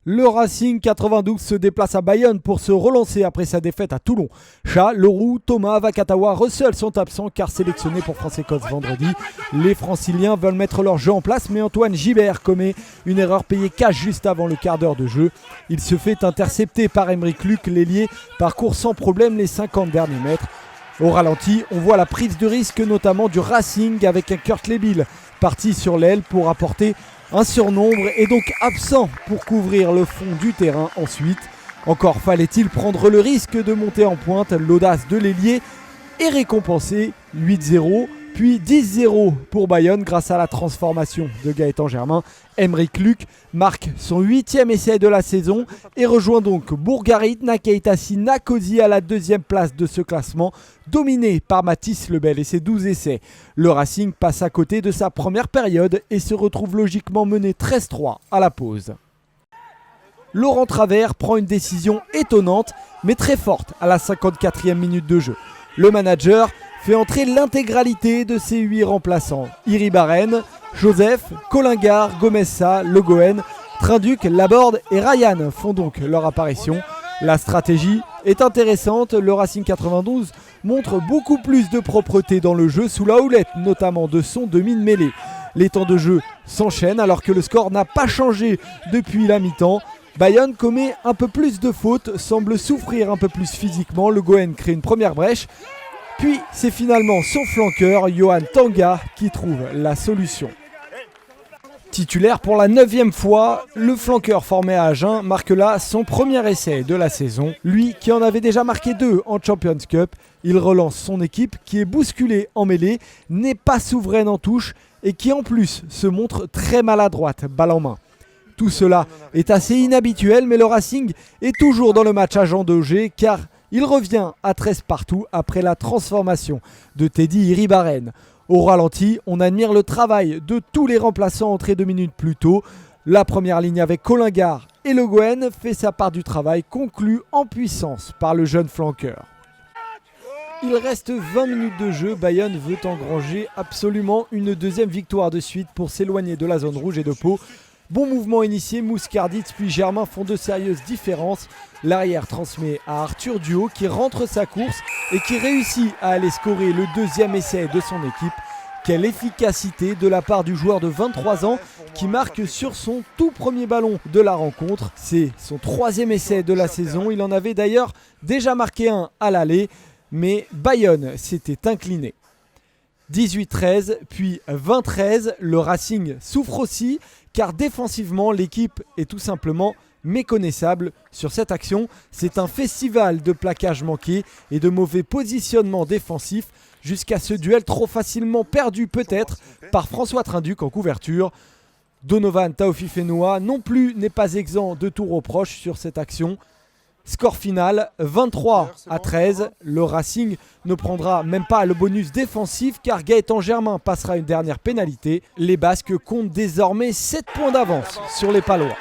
Le Racing 92 se déplace à Bayonne pour se relancer après sa défaite à Toulon. Chat, Leroux, Thomas, Vakatawa, Russell sont absents car sélectionnés pour France-Écosse vendredi. Les Franciliens veulent mettre leur jeu en place mais Antoine Gibert commet une erreur payée cash juste avant le quart d'heure de jeu. Il se fait intercepter par Aymeric Luc, l'ailier parcourt sans problème les 50 derniers mètres. Au ralenti, on voit la prise de risque notamment du Racing avec un Kurt Lebil parti sur l'aile pour apporter un surnombre et donc absent pour couvrir le fond du terrain ensuite. Encore fallait-il prendre le risque de monter en pointe. L'audace de l'ailier est récompensée. 8-0 puis 10-0 pour Bayonne grâce à la transformation de Gaëtan Germain. Aymeric Luc marque son 8e essai de la saison et rejoint donc Bourgarit, Nakaitasi, Nakosi à la 2e place de ce classement, dominé par Mathis Lebel et ses 12 essais. Le Racing passe à côté de sa première période et se retrouve logiquement mené 13-3 à la pause. Laurent Travers prend une décision étonnante mais très forte à la 54e minute de jeu. Le manager fait entrer l'intégralité de ses 8 remplaçants. Iribarren, Joseph, Colingard, Gomessa, Le Gouen, Trinduc, Laborde et Ryan font donc leur apparition. La stratégie est intéressante, le Racing 92 montre beaucoup plus de propreté dans le jeu sous la houlette, notamment de son demi-mêlée. Les temps de jeu s'enchaînent alors que le score n'a pas changé depuis la mi-temps. Bayonne commet un peu plus de fautes, semble souffrir un peu plus physiquement. Le Gouen crée une première brèche. Puis c'est finalement son flanqueur, Johan Tanga, qui trouve la solution. Titulaire pour la 9e fois, le flanqueur formé à Agen marque là son premier essai de la saison. Lui qui en avait déjà marqué 2 en Champions Cup, il relance son équipe qui est bousculée en mêlée, n'est pas souveraine en touche et qui en plus se montre très maladroite, balle en main. Tout cela est assez inhabituel mais le Racing est toujours dans le match Agen-Daugé car il revient à 13 partout après la transformation de Teddy Iribarren. Au ralenti, on admire le travail de tous les remplaçants entrés 2 minutes plus tôt. La première ligne avec Colingard et Le Gouen fait sa part du travail, conclu en puissance par le jeune flanqueur. Il reste 20 minutes de jeu, Bayonne veut engranger absolument une 2e victoire de suite pour s'éloigner de la zone rouge et de Pau. Bon mouvement initié, Mouskarditz puis Germain font de sérieuses différences. L'arrière transmet à Arthur Duhaut qui rentre sa course et qui réussit à aller scorer le 2e essai de son équipe. Quelle efficacité de la part du joueur de 23 ans qui marque sur son tout premier ballon de la rencontre. C'est son 3e essai de la saison, il en avait d'ailleurs déjà marqué un à l'aller, mais Bayonne s'était incliné. 18-13 puis 20-13, le Racing souffre aussi car défensivement l'équipe est tout simplement méconnaissable sur cette action. C'est un festival de plaquages manqués et de mauvais positionnement défensif jusqu'à ce duel trop facilement perdu peut-être par François Trinduc en couverture. Donovan Taofifenua non plus n'est pas exempt de tout reproche sur cette action. Score final 23-13, le Racing ne prendra même pas le bonus défensif car Gaëtan Germain passera une dernière pénalité. Les Basques comptent désormais 7 points d'avance sur les Palois.